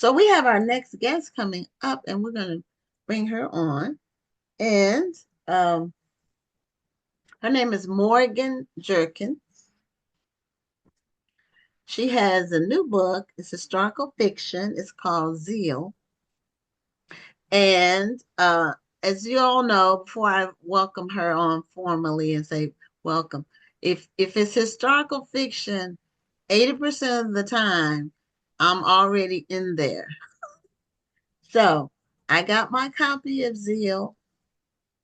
So we have our next guest coming up, and we're going to bring her on. And um, her name is Morgan Jerkins. She has a new book. It's historical fiction. It's called Zeal. And as you all know, before I welcome her on formally and say welcome, if it's historical fiction, 80% of the time, I'm already in there. So I got my copy of Zeal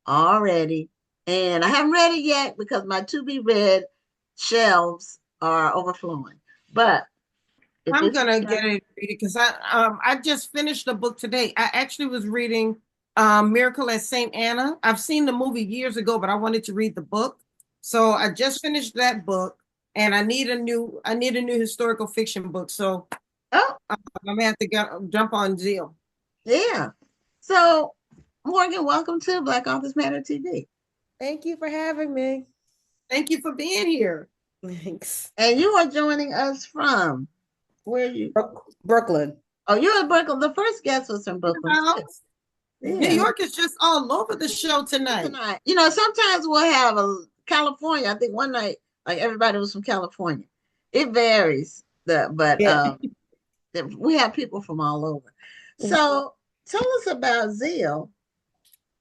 already, and I haven't read it yet because my to be read shelves are overflowing. But if I'm it's gonna historical, get it because I just finished a book today. I actually was reading Miracle at St. Anna. I've seen the movie years ago, but I wanted to read the book. So I just finished that book and I need a new historical fiction book. So oh I'm gonna have to jump on Zeal. yeah. So Morgan, welcome to Black Authors Matter TV. Thank you for having me. Thank you for being here. Thanks. And you are joining us from where you? Brooklyn. Oh, you're in Brooklyn. The first guest was from Brooklyn Well, too. New Yeah. York is just all over the show tonight. Tonight, sometimes we'll have a California. I think one night, like everybody was from California. It varies, but Yeah. we have people from all over. So tell us about Zeal.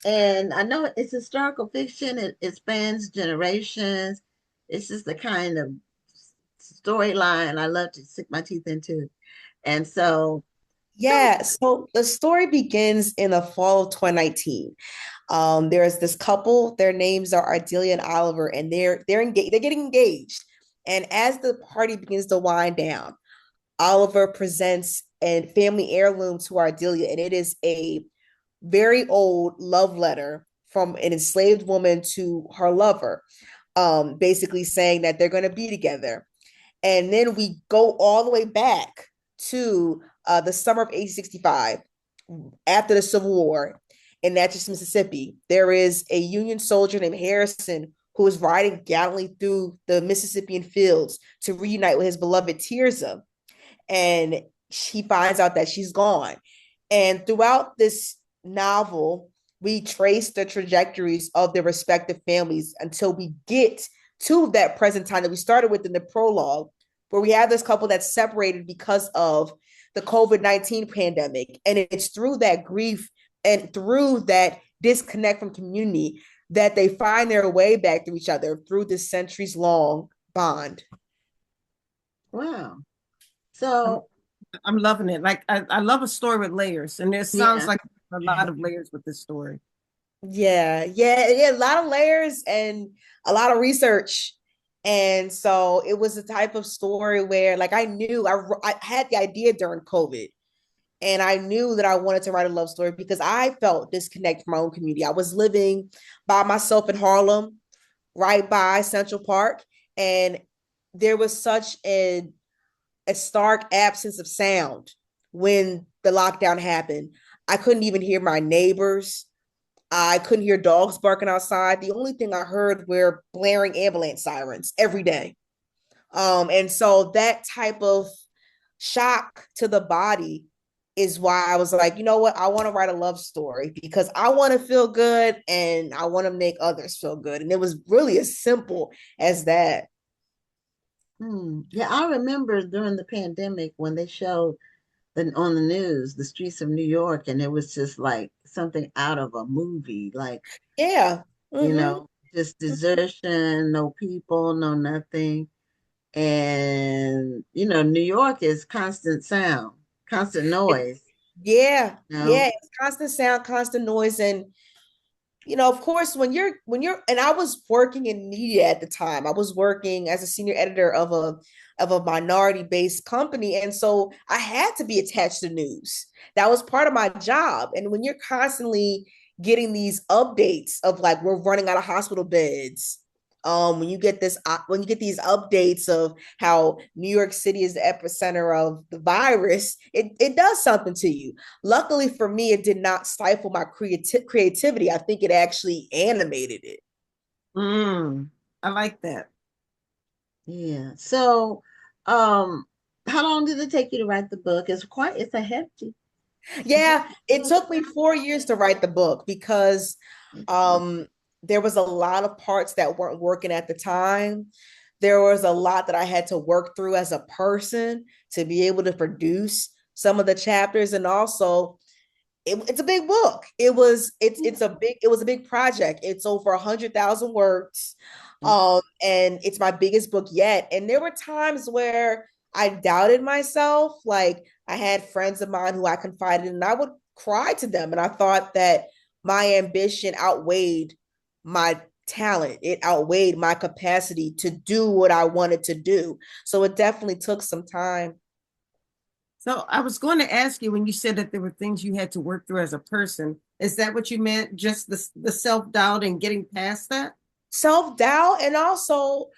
And I know it's historical fiction. It spans generations. It's just the kind of storyline I love to sink my teeth into. And so tell us. Yeah. So the story begins in the fall of 2019. There's this couple, their names are Ardelia and Oliver, and they're engaged, they're getting engaged. And as the party begins to wind down, Oliver presents a family heirloom to Ardelia, and it is a very old love letter from an enslaved woman to her lover, basically saying that they're going to be together. And then we go all the way back to the summer of 1865, after the Civil War in Natchez, Mississippi. There is a Union soldier named Harrison who is riding gallantly through the Mississippian fields to reunite with his beloved Tirza. And he finds out that she's gone. And throughout this novel, we trace the trajectories of their respective families until we get to that present time that we started with in the prologue, where we have this couple that's separated because of the COVID-19 pandemic. And it's through that grief and through that disconnect from community that they find their way back to each other through this centuries long bond. Wow. I'm, So I'm loving it. Like I love a story with layers, and there sounds yeah. like a lot of layers with this story. Yeah. A lot of layers and a lot of research. And so it was a type of story where, like, I had the idea during COVID, and I knew that I wanted to write a love story because I felt disconnected from my own community. I was living by myself in Harlem, right by Central Park, and there was such a stark absence of sound when the lockdown happened. I couldn't even hear my neighbors. I couldn't hear dogs barking outside. The only thing I heard were blaring ambulance sirens every day. And so that type of shock to the body is why I was like, you know what? I want to write a love story because I want to feel good and I want to make others feel good. And it was really as simple as that. Yeah, I remember during the pandemic when they showed on the news the streets of New York, and it was just like something out of a movie, like, Yeah. you Mm-hmm. know, just desertion, no people, no nothing. And, New York is constant sound, constant It, noise, yeah. you know. Yeah. It's constant sound, constant noise. And of course, when you're and I was working in media at the time. I was working as a senior editor of a minority based company, and so I had to be attached to news. That was part of my job. And when you're constantly getting these updates of like we're running out of hospital beds, when you get these updates of how New York City is the epicenter of the virus, it does something to you. Luckily for me, it did not stifle my creativity. I think it actually animated it. Mm, I like that. Yeah. So, um, how how long did it take you to write the book? It's a Yeah, it hefty. took me 4 years to write the book because um there was a lot of parts that weren't working at the time. There was a lot that I had to work through as a person to be able to produce some of the chapters. And also it's a big book. It was a big project. It's over 100,000 words. And it's my biggest book yet. And there were times where I doubted myself. Like I had friends of mine who I confided in, and I would cry to them. And I thought that my ambition outweighed my talent. It outweighed my capacity to do what I wanted to do. So it definitely took some time. So I was going to ask you when you said that there were things you had to work through as a person. Is that what you meant? Just the self-doubt and getting past that? Self-doubt, and also,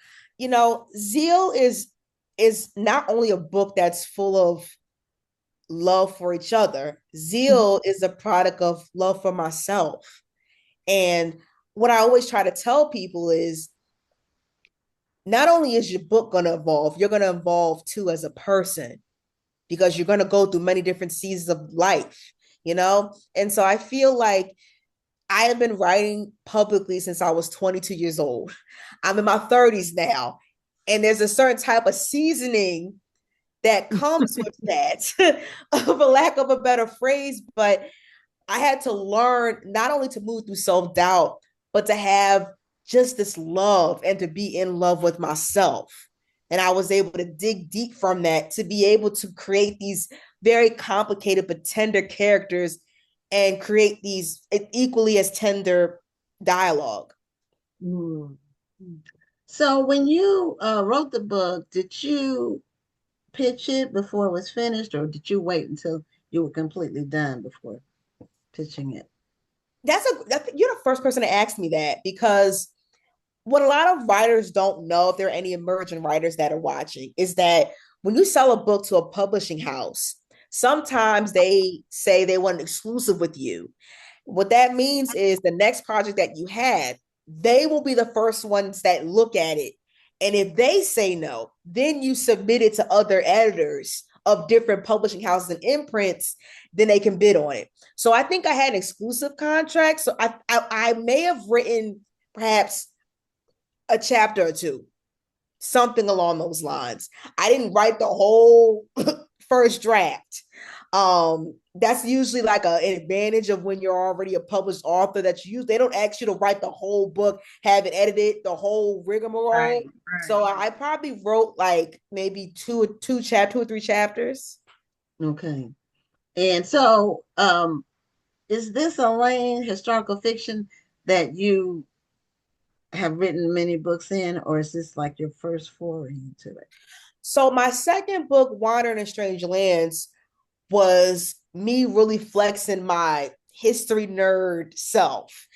Zeal is not only a book that's full of love for each other. Zeal is a product of love for myself. And what I always try to tell people is not only is your book going to evolve, you're going to evolve too as a person because you're going to go through many different seasons of life. And so I feel like I have been writing publicly since I was 22 years old. I'm in my 30s now. And there's a certain type of seasoning that comes with that, for lack of a better phrase. But I had to learn not only to move through self-doubt, but to have just this love and to be in love with myself. And I was able to dig deep from that to be able to create these very complicated but tender characters and create these equally as tender dialogue. Mm. So when you wrote the book, did you pitch it before it was finished, or did you wait until you were completely done before pitching it? You're the first person to ask me that, because what a lot of writers don't know, if there are any emerging writers that are watching, is that when you sell a book to a publishing house, sometimes they say they want an exclusive with you. What that means is the next project that you had, they will be the first ones that look at it. And if they say no, then you submit it to other editors of different publishing houses and imprints, then they can bid on it. So I think I had an exclusive contract. So I may have written perhaps a chapter or two, something along those lines. I didn't write the whole first draft. That's usually like an advantage of when you're already a published author, that they don't ask you to write the whole book, have it edited, the whole rigmarole. Right. So I probably wrote like maybe two or three chapters. Okay. And so, is this a lane historical fiction that you have written many books in, or is this like your first foray into it? So my second book, Wandering in Strange Lands, was me really flexing my history nerd self.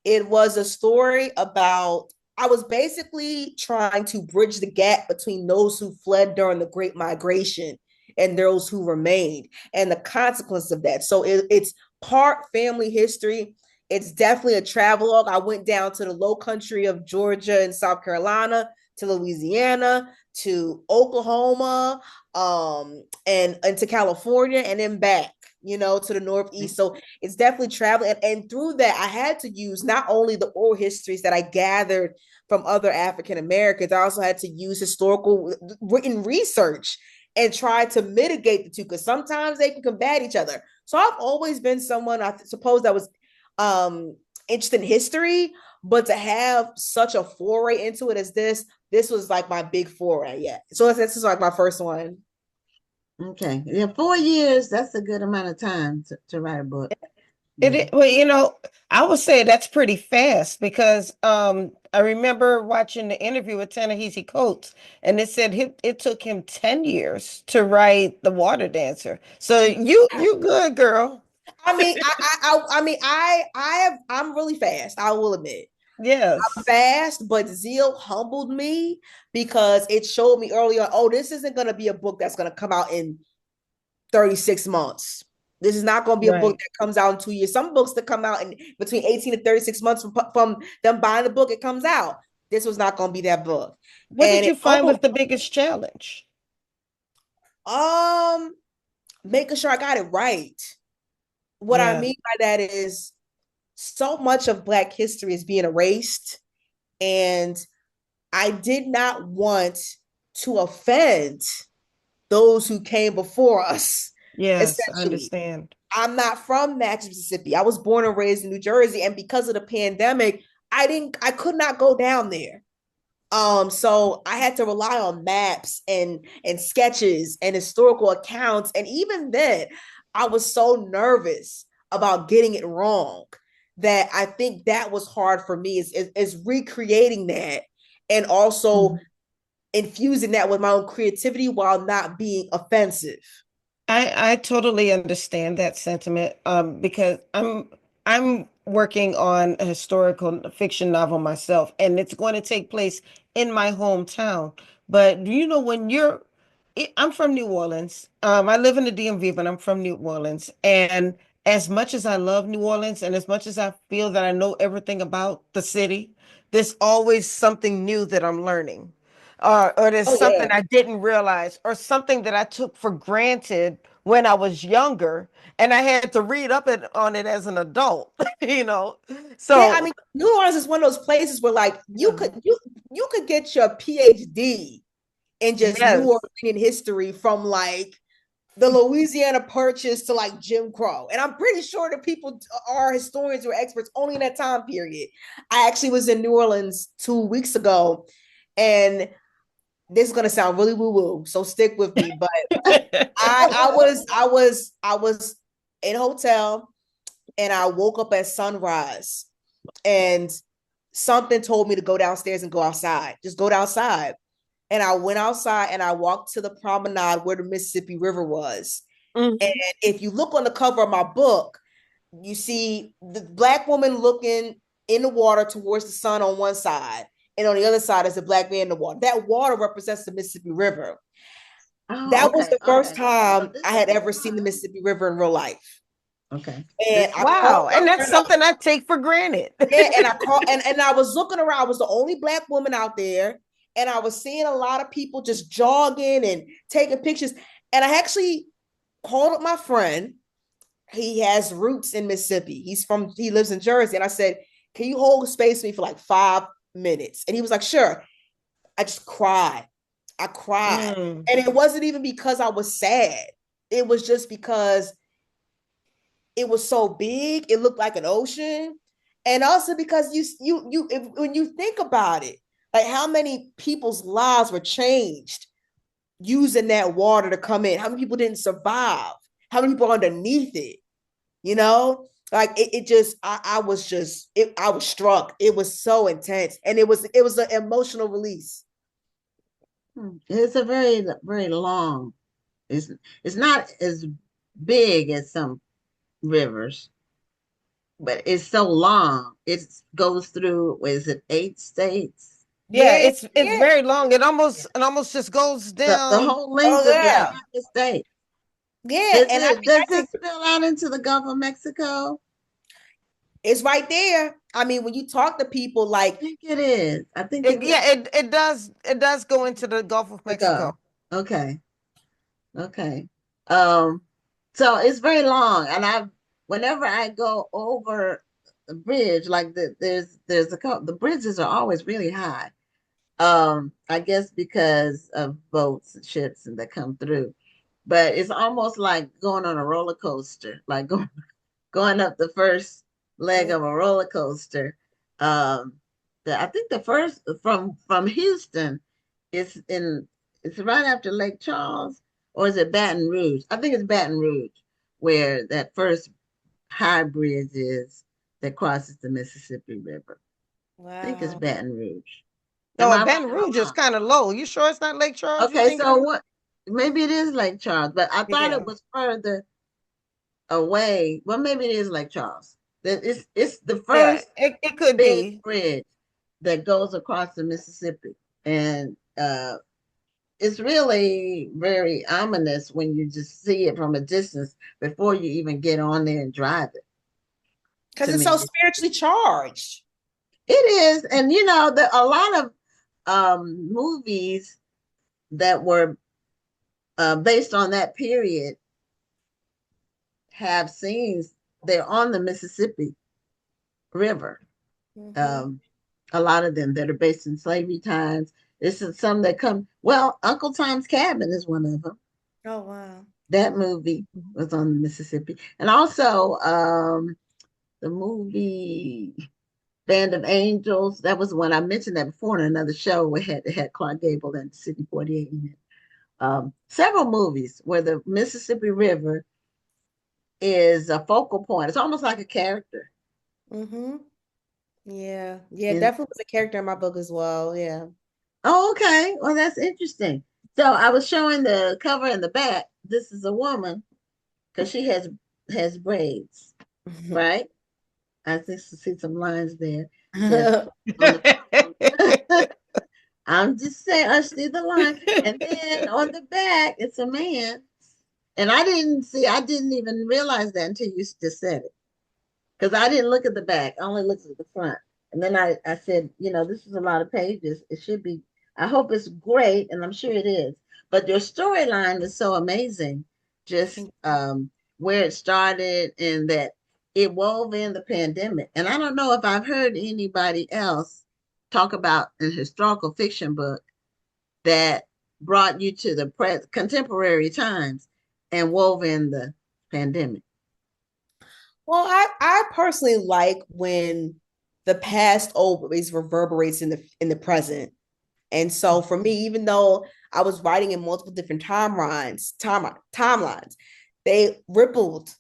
It was a story about, I was basically trying to bridge the gap between those who fled during the Great Migration and those who remained, and the consequence of that. So it's part family history. It's definitely a travelogue. I went down to the low country of Georgia and South Carolina, to Louisiana, to Oklahoma, and to California, and then back, to the Northeast. So it's definitely traveling. And through that, I had to use not only the oral histories that I gathered from other African Americans, I also had to use historical written research and try to mitigate the two, because sometimes they can combat each other. So I've always been someone, I suppose, that was interested in history, but to have such a foray into it as this was like my big foray. Yeah. So this is like my first one. Okay. Yeah, 4 years, that's a good amount of time to write a book. Yeah. Well, I would say that's pretty fast because I remember watching the interview with Ta-Nehisi Coates, and it said it took him 10 years to write The Water Dancer. So you good, girl. I mean, I'm really fast. I will admit. I'm Yes. fast, but Zeal humbled me because it showed me early on, oh, this isn't going to be a book that's going to come out in 36 months. This is not going to be a book Right. that comes out in 2 years. Some books that come out in between 18 to 36 months from them buying the book, it comes out. This was not going to be that book. What did And you find was the biggest challenge? Making sure I got it right. What I Yeah. mean by that is so much of Black history is being erased, and I did not want to offend those who came before us, Yes, I essentially. understand. I'm not from Natchez, Mississippi. I was born and raised in New Jersey, and because of the pandemic, I could not go down there. So I had to rely on maps and sketches and historical accounts. And even then, I was so nervous about getting it wrong that I think that was hard for me is recreating that and also infusing that with my own creativity while not being offensive. I totally understand that sentiment because I'm working on a historical fiction novel myself, and it's going to take place in my hometown. But do you know when I'm from New Orleans. I live in the DMV, but I'm from New Orleans. And as much as I love New Orleans and as much as I feel that I know everything about the city, there's always something new that I'm learning. Or there's Oh something yeah. I didn't realize, or something that I took for granted when I was younger, and I had to read on it as an adult, you know. Yeah, I So, mean, New Orleans is one of those places where like yeah. you could get your PhD in just New Yes. Orleans history from like the Louisiana Purchase to like Jim Crow. And I'm pretty sure that people are historians or experts only in that time period. I actually was in New Orleans 2 weeks ago, and this is gonna sound really woo-woo, so stick with me. But I was in a hotel and I woke up at sunrise and something told me to go downstairs and go outside. Just go outside. And I went outside and I walked to the promenade where the Mississippi River was. And Mhm. if you look on the cover of my book, you see the Black woman looking in the water towards the sun on one side, and on the other side is a Black man in the water. That water represents the Mississippi River. Oh, That was okay, the first okay. So time this I is had the ever seen the time. Mississippi River in real life. Okay. And This I is the called Wow. my And that's friend up. something I take for granted. Yeah, and I called and I was looking around. I was the only Black woman out there, and I was seeing a lot of people just jogging and taking pictures. And I actually called up my friend. He has roots in Mississippi. He lives in Jersey. And I said, can you hold space for me for like 5 minutes? And he was like, sure. I just cried. I cried. Mm. And it wasn't even because I was sad. It was just because it was so big, it looked like an ocean. And also because when you think about it, like how many people's lives were changed using that water to come in, how many people didn't survive, how many people are underneath it, you know, like it just I was struck. It was so intense, and it was an emotional release. It's a very, very long. It's it's not as big as some rivers, but it's so long. It goes through, what is it, 8 states? Yeah, Yeah, it's yeah, very long. It almost just goes The down. whole oh length of the yeah, United States. yeah. Does And it I does think it spill out into the Gulf of Mexico? it's right there. I mean, when you talk to people, I like think it is. I think It, it gets yeah, it does go into the Gulf of to go. Mexico. Okay. Okay. Um, so it's very long, and whenever I go over the bridge, like there's a couple, the bridges are always really high. I guess because of boats and ships and that come through, but it's almost like going on a roller coaster, like going up the first leg of a roller coaster. Um, I think the first from Houston is in it's right after Lake Charles, or is it Baton Rouge? I think it's Baton Rouge where that first high bridge is that crosses the Mississippi River. I think it's wow. Baton Rouge. Am No, I right Baton or Rouge is wrong? kind of low. You sure it's not Lake Charles? You Okay, think it so is? what? Maybe it is Lake Charles, but I thought Yeah. it was further away. Well, maybe it is Lake Charles. That it's the Yeah, first it could big be. bridge that goes across the Mississippi, and it's really very ominous when you just see it from a distance before you even get on there and drive it. Because To it's so me, spiritually charged. it is, and you know, a lot of movies that were based on that period, have scenes. They're on the Mississippi River. Mm-hmm. Um, a lot of them that are based in slavery times. This is some that come. Well, Uncle Tom's Cabin is one of them. Oh wow. That movie was on the Mississippi, and also the movie Band of Angels. That was one I mentioned that before in another show. We had Clark Gable and City 48 in it. Several movies where the Mississippi River is a focal point. It's almost like a character. Mm-hmm. Yeah. Yeah, And definitely was a character in my book as well. Yeah. oh, okay, well that's interesting. So I was showing the cover in the back. This is a woman because she has braids, right? I think to see some lines there. Says on the I'm just saying I see the line. And then on the back, it's a man. And I didn't even realize that until you just said it. Because I didn't look at the back, I only looked at the front. And then I said, this is a lot of pages. It should be, I hope it's great, and I'm sure it is. But your storyline is so amazing, just where it started and that it wove in the pandemic. And I don't know if I've heard anybody else talk about a historical fiction book that brought you to the contemporary times and wove in the pandemic. Well, I personally like when the past always reverberates in the present. And so for me, even though I was writing in multiple different timelines, they rippled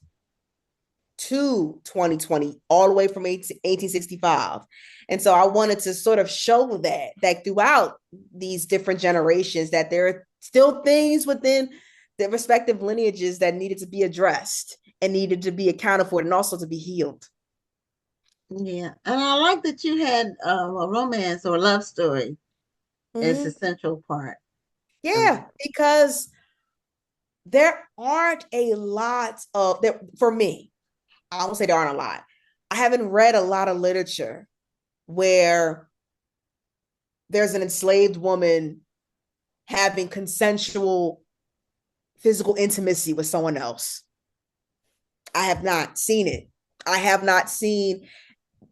to 2020 all the way from 1865. And so I wanted to sort of show that throughout these different generations that there are still things within the respective lineages that needed to be addressed and needed to be accounted for and also to be healed. Yeah, and I like that you had a romance or love story as Mm-hmm. a central part of Yeah, because there aren't a lot of there for me. I won't say there aren't a lot. I haven't read a lot of literature where there's an enslaved woman having consensual physical intimacy with someone else. I have not seen it. I have not seen,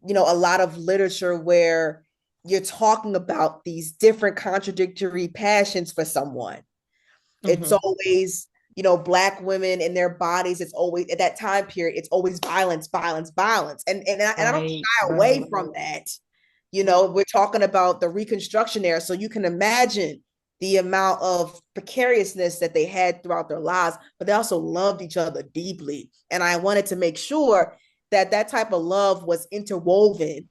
a lot of literature where you're talking about these different contradictory passions for someone. It's Mhm. always, Black women in their bodies. It's always at that time period, it's always violence, violence, violence. And I don't Right, shy away right. from that. We're talking about the Reconstruction era. So you can imagine the amount of precariousness that they had throughout their lives, but they also loved each other deeply. And I wanted to make sure that that type of love was interwoven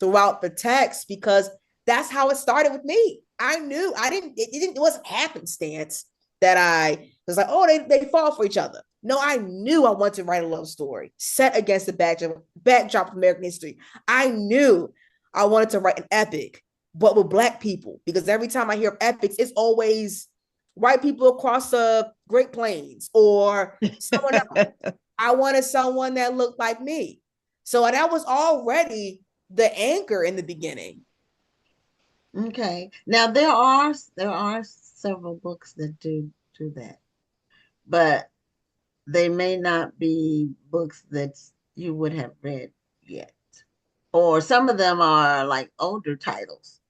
throughout the text because that's how it started with me. I knew it wasn't happenstance that I was like, oh, they fall for each other. No, I knew I wanted to write a love story set against the backdrop of American history. I knew I wanted to write an epic, but with Black people, because every time I hear of epics, it's always white people across the Great Plains or someone else. I wanted someone that looked like me. So that was already the anchor in the beginning. okay. Now there are several books that do that, but they may not be books that you would have read yet, or some of them are like older titles.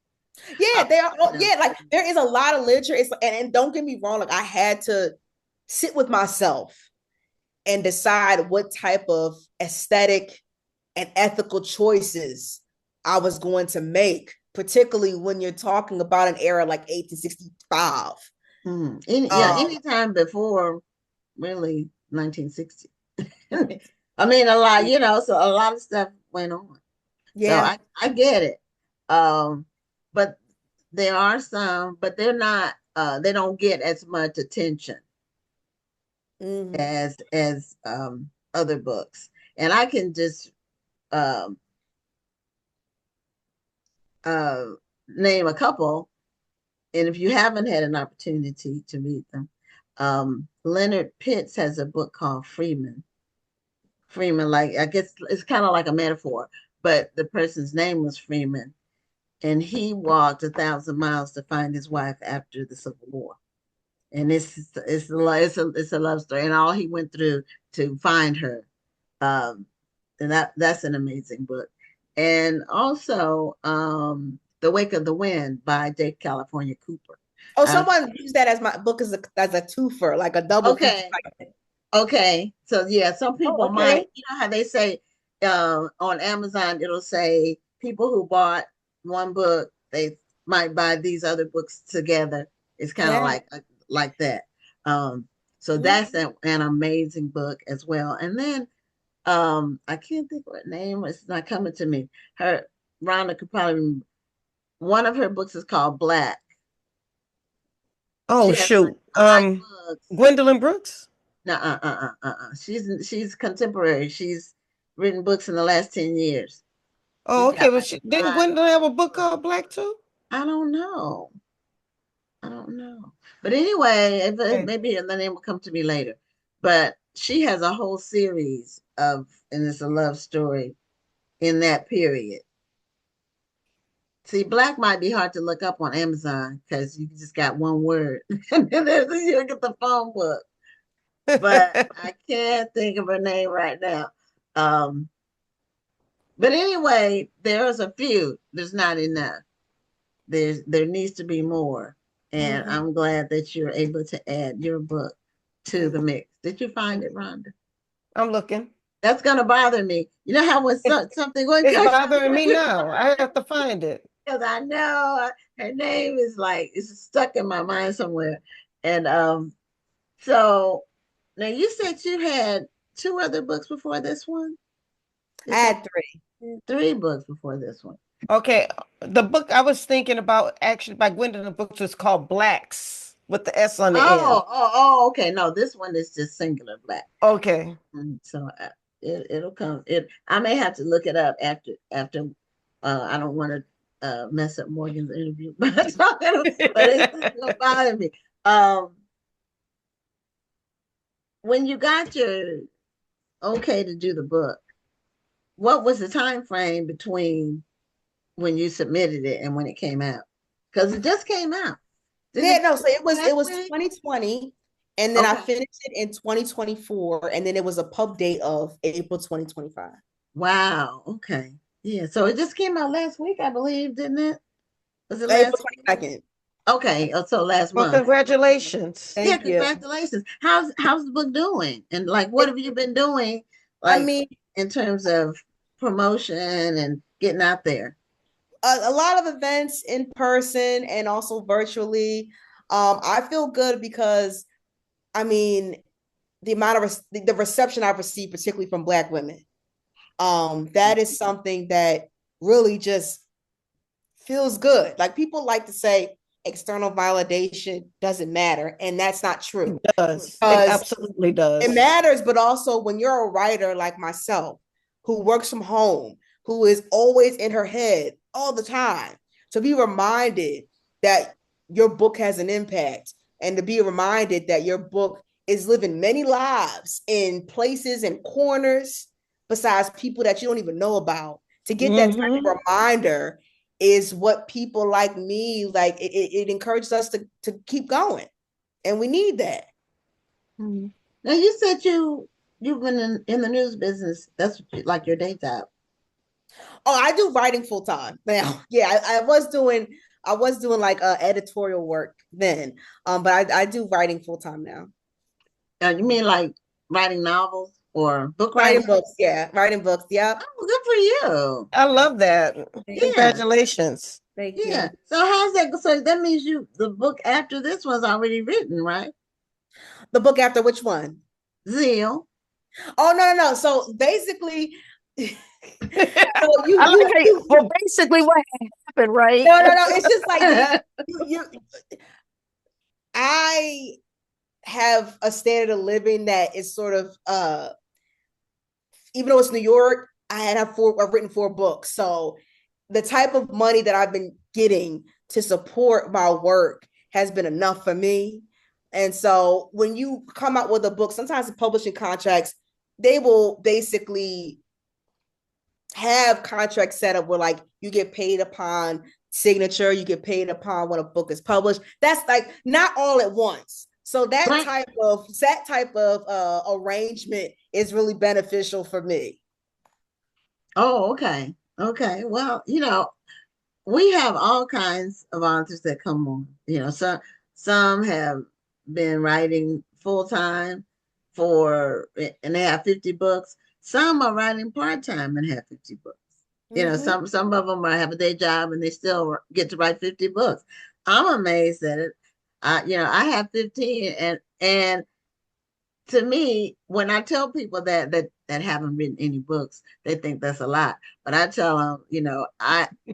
Yeah, Uh, they are. you Oh, know, yeah, like there is a lot of literature. And don't get me wrong. Like I had to sit with myself and decide what type of aesthetic and ethical choices I was going to make, particularly when you're talking about an era like 1865. Yeah, Um, anytime before really 1960. I mean, a lot, so a lot of stuff went on. So yeah. I get it. Um, but there are some, but they don't get as much attention Mm-hmm. as other books. And I can just um uh name a couple, and if you haven't had an opportunity to read them, Leonard Pitts has a book called Freeman. Freeman, like I guess it's kind of like a metaphor, but the person's name was Freeman, and he walked 1,000 miles to find his wife after the Civil War. and it's a love story, and all he went through to find her. Um, and that's an amazing book. And also, The Wake of the Wind by J. California Cooper. Oh, I don't, someone used that as my book as a twofer, like a double feature. okay, okay. So yeah, some Oh, people okay. might, you know how they say on Amazon it'll say people who bought one book, they might buy these other books together. It's kind of Yeah. like that. Um, so Mhm. that's an amazing book as well. And then I can't think of her name, it's not coming to me. Her Rhonda could probably remember. One of her books is called Black. Oh She has shoot. black books. Gwendolyn Brooks. No, She's contemporary. She's written books in the last 10 years. Oh, She's okay. got Well, like didn't five Gwendolyn have a book books. called Black too? I don't know. I don't know. But anyway, Okay. maybe the name will come to me later. But she has a whole series of, and it's a love story in that period. See, Black might be hard to look up on Amazon because you just got one word. And then you get the phone book. But I can't think of her name right now. Um, but anyway, there's a few. There's not enough. There needs to be more. And Mhm. I'm glad that you're able to add your book to the mix. Did you find it, Rhonda? I'm looking. That's gonna bother me. You know how when something going It's goes bothering me now. I have to find it. because I know her name is like it's stuck in my mind somewhere. And so now you said you had two other books before this one. I Is that had three. three books before this one? Okay. The book I was thinking about actually by Gwendolyn Brooks was called Blacks with the S on the end. Okay. No, this one is just singular Black. Okay. So it'll come. I may have to look it up after. I don't want to mess up Morgan's interview, but it's gonna bother me. When you got your okay to do the book, what was the time frame between when you submitted it and when it came out? Because it just came out. Didn't Yeah, it no, come so out it last was week? 2020, and then I Okay. finished it in 2024, and then it was a pub date of April 2025. Wow. Okay. Yeah. So it just came out last week, I believe, didn't it? Was it April last week? 22nd. Okay. So last Well, month. congratulations. Yeah. Thank you. Congratulations. How's the book doing? And like, what It, have you been doing, I like, mean, in terms of promotion and getting out there? a lot of events in person and also virtually. I feel good because I mean the amount of the reception I've received, particularly from Black women. That is something that really just feels good. Like people like to say external validation doesn't matter, and that's not It true does. It because absolutely it does. matters, but also when you're a writer like myself who works from home, who is always in her head all the time, to be reminded that your book has an impact and to be reminded that your book is living many lives in places and corners besides people that you don't even know about. To get that type Hmm. of reminder is what people like me like. It encourages us to keep going, and we need that. Mhm. Now you said you've been in the news business. That's what like your day job. Oh, I do writing full time now. Yeah, I was doing like editorial work then. But I do writing full time now. You mean like writing novels or book Writing writing? books, yeah. Writing books. Yep. Oh, good for you. I love that. Thank Yeah. Congratulations. thank Yeah. you. So how's that? So that means the book after this one's already written, right? The book after which one? Zeal. Oh no. So basically, so I like how well, basically what happened, right? no. It's just like you I have a standard of living that is sort of even though it's New York, I've written four books. So the type of money that I've been getting to support my work has been enough for me. And so when you come out with a book, sometimes the publishing contracts, they will basically have contracts set up where like you get paid upon signature, you get paid upon when a book is published. That's like not all at once. So Right. that type of arrangement is really beneficial for me. Oh, okay. Okay. Well, we have all kinds of authors that come on. Some have been writing full time and they have 50 books. Some are writing part time and have 50 books. Mm-hmm. Some of them have a day job and they still get to write 50 books. I'm amazed at it. I have 15, and to me, when I tell people that haven't written any books, they think that's a lot. But I tell them,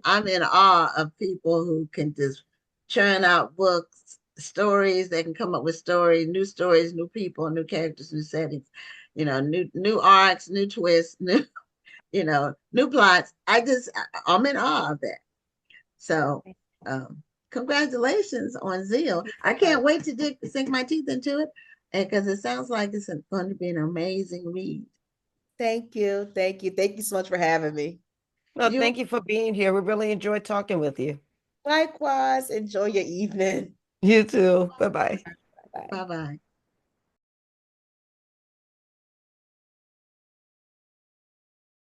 I'm in awe of people who can just churn out books, stories. They can come up with stories, new people, new characters, new settings, new arcs, new twists, new plots. I'm in awe of that. So, um, congratulations on Zeal. I can't wait to sink my teeth into it because it sounds like it's going to be an amazing read. Thank you. Thank you. Thank you so much for having me. Well, You thank you for being here. We really enjoyed talking with you. Likewise, enjoy your evening. You too. Bye bye. Bye. Bye bye.